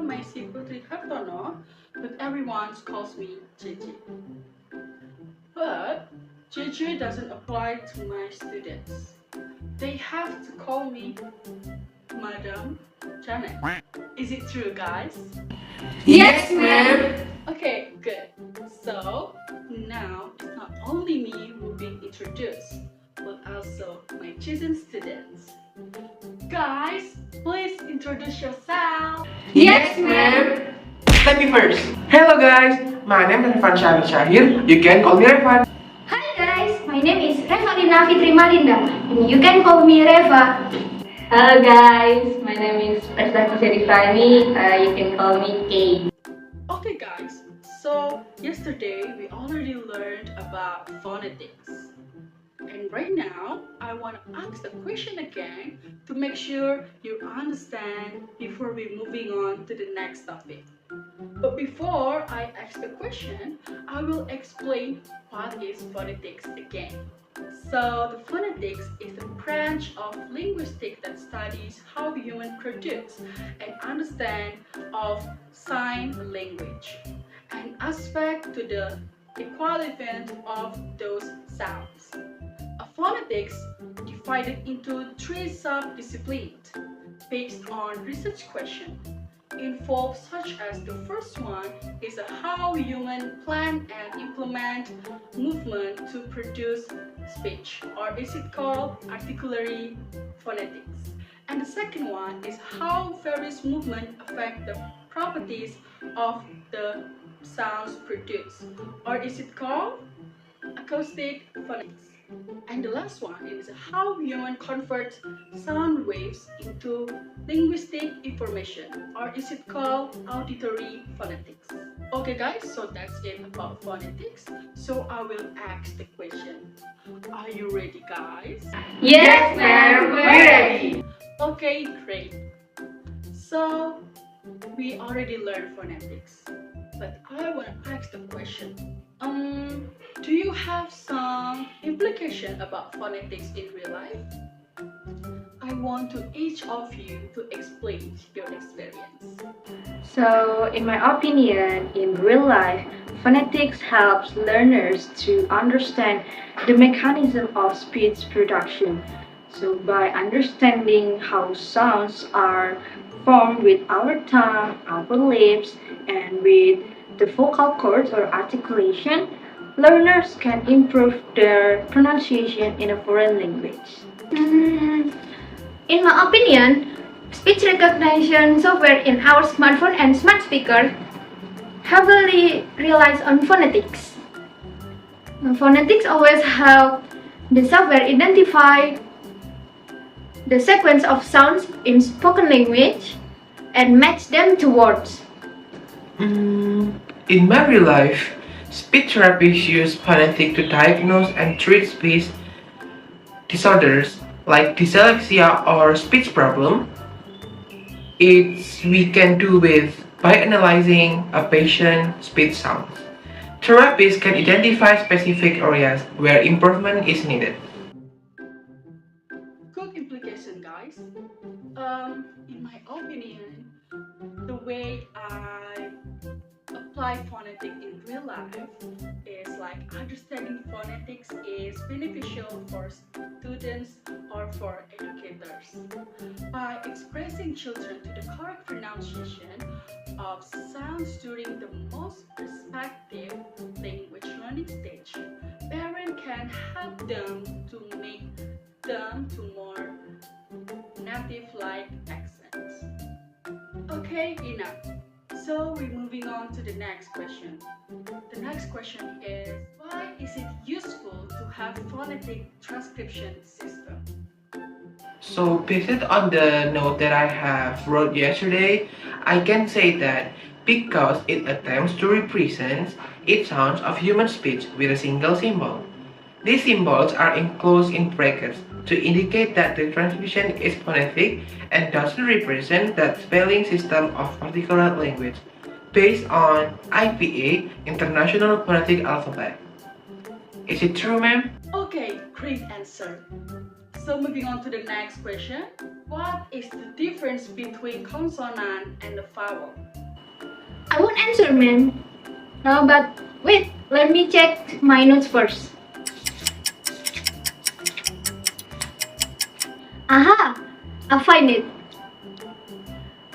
Maisi Putri Hartono, but everyone calls me JJ. But JJ doesn't apply to my students. They have to call me Madam Janet. Is it true, guys? Yes, ma'am. Okay, good. So now it's not only me who being introduced, but also my chosen students. Guys, please introduce yourself. Yes, ma'am. Let me first. Hello guys, my name is Revan Shahir. You can call me Revan. Hi guys, my name is Revalina Fitri Malinda and you can call me Reva. Hello guys, my name is Prestasi Serifani. You can call me Kay. Okay guys, so yesterday we already learned about phonetics. And right now, I want to ask the question again to make sure you understand before we're moving on to the next topic. But before I ask the question, I will explain what is phonetics again. So the phonetics is a branch of linguistics that studies how humans produce and understand of sign language, an aspect to the equivalent of those sounds. A phonetics divided into three sub-disciplines based on research questions involved, such as the first one is how humans plan and implement movement to produce speech, or is it called articulatory phonetics. And the second one is how various movements affect the properties of the sounds produced, or is it called acoustic phonetics. And the last one is how humans convert sound waves into linguistic information, or is it called auditory phonetics. Okay guys, so that's it about phonetics. So I will ask the question. Are you ready guys? Yes, ma'am. We're ready. Okay, great. So we already learned phonetics, but I want to ask the question. Do you have some implication about phonetics in real life? I want to each of you to explain your experience. So, in my opinion, in real life, phonetics helps learners to understand the mechanism of speech production. So, by understanding how sounds are formed with our tongue, our lips, and with the vocal cords or articulation, learners can improve their pronunciation in a foreign language. In my opinion, speech recognition software in our smartphone and smart speaker heavily relies on phonetics. Phonetics always help the software identify the sequence of sounds in spoken language and match them to words. In my real life, speech therapists use phonetics to diagnose and treat speech disorders like dyslexia or speech problem. We can do with by analyzing a patient's speech sounds. Therapists can identify specific areas where improvement is needed. Good implication, guys. In my opinion, the way I apply phonetics in real life is like understanding phonetics is beneficial for students or for educators. By expressing children to the correct pronunciation of sounds during the most respective language learning stage, parents can help them to make them to more native-like accents. Okay, enough. So we're moving on to the next question. The next question is, why is it useful to have phonetic transcription system? So based on the note that I have wrote yesterday, I can say that because it attempts to represent each sound of human speech with a single symbol. These symbols are enclosed in brackets to indicate that the transcription is phonetic and doesn't represent that spelling system of particular language based on IPA, International Phonetic Alphabet. Is it true, ma'am? Okay, great answer. So moving on to the next question. What is the difference between consonant and the vowel? I won't answer, ma'am. No, but wait, let me check my notes first. Aha! I find it.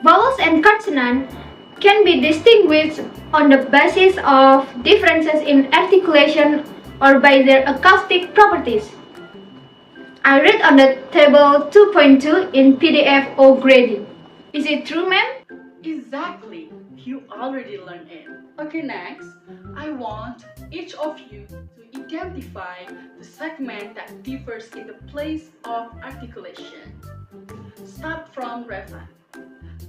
Vowels and consonants can be distinguished on the basis of differences in articulation or by their acoustic properties. I read on the table 2.2 in PDF O grading. Is it true, ma'am? Exactly. You already learned it. Okay, next, I want each of you to identify the segment that differs in the place of articulation. Start from Refan.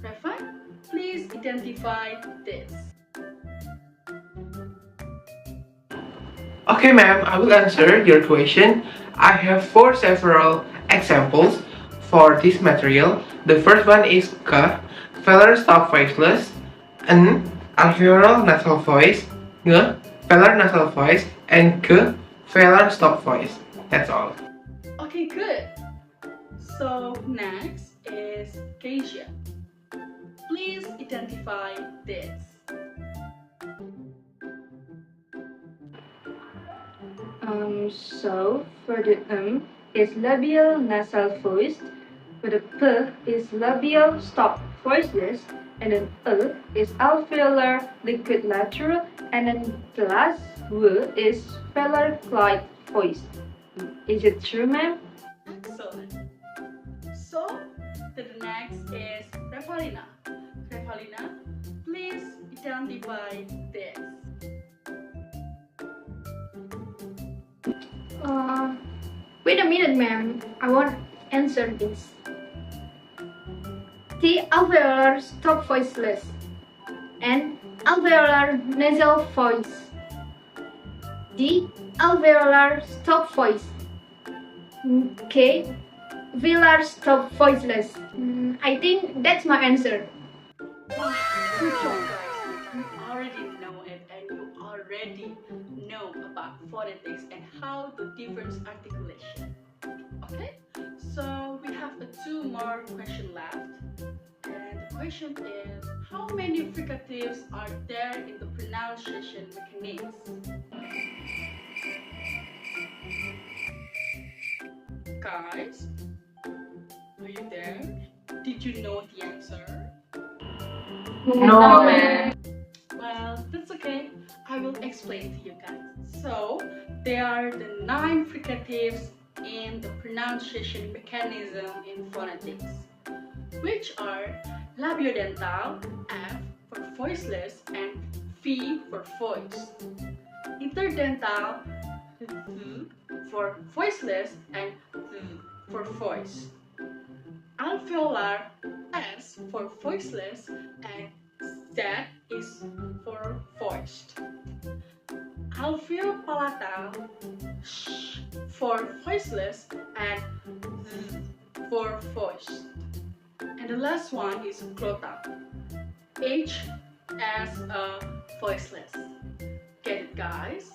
Refan, please identify this. Okay, ma'am, I will answer your question. I have four several examples for this material. The first one is k, velar stop voiceless, n, alveolar nasal voice, ng, velar nasal voice, and g, velar stop voice. That's all. Okay, good. So next is Keisha. Please identify this. So for the is labial nasal voiced, for the p is labial stop voiceless, and then is alveolar liquid lateral, and then the last w is velar clyde voiced. Is it true, ma'am? Excellent. So the next is Revalina. Revalina, please identify this. Wait a minute, ma'am. I won't answer this. The alveolar stop voiceless and alveolar nasal voice. The alveolar stop voice. Okay. Velar stop voiceless. I think that's my answer. Wow, good job, guys. You already know it, and you already know about phonetics and how to different articulation. Okay, so we have two more questions left. And the question is, how many fricatives are there in the pronunciation mechanism? Guys, are you there? Did you know the answer? No, ma'am. Well, that's okay. I will explain to you guys. So, there are the 9 fricatives in the pronunciation mechanism in phonetics, which are labiodental, F for voiceless, and V for voice. Interdental, V for voiceless, and V for voice. Alveolar, S for voiceless, and Z is for voiced. Alveopalatal, Sh for voiceless, and Z for voiced. And the last one is glottal, H as a voiceless. Get it, guys?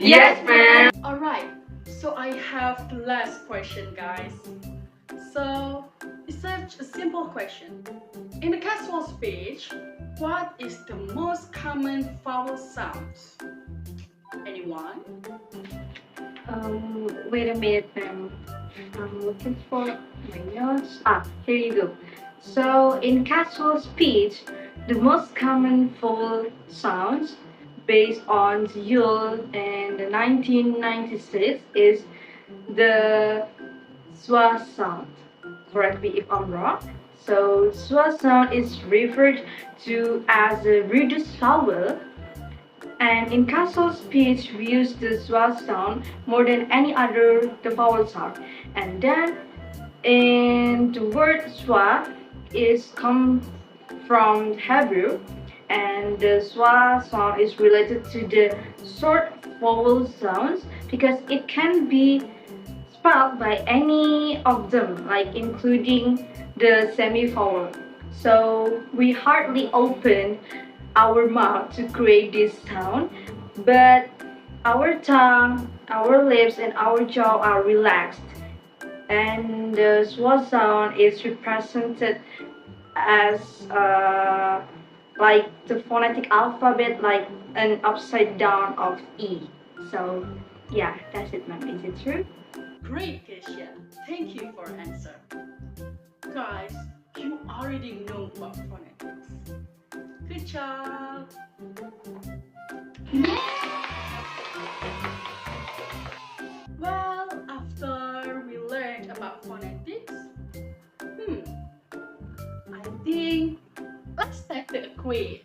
Yes, ma'am. Alright, so I have the last question, guys. So, it's such a simple question. In the casual speech, what is the most common vowel sounds? Anyone? Wait a minute, ma'am. I'm looking for my notes. Here you go. So, in casual speech, the most common vowel sounds based on Yule in the 1996 is the schwa sound. Correct me if I'm wrong. So, schwa sound is referred to as a reduced vowel, and in casual speech, we use the schwa sound more than any other the vowel sound. And then, in the word schwa is come from Hebrew, and the schwa sound is related to the short vowel sounds because it can be spelled by any of them, like including the semi-vowel. So we hardly open our mouth to create this sound, but our tongue, our lips, and our jaw are relaxed and the sword sound is represented as like the phonetic alphabet, like an upside down of E. So yeah, that's it, ma'am. Is it true? Great, Keisha. Thank you for answer. Guys, you already know about phonetics. Good job. Well, after we learned about phonetics, I think let's take the quiz.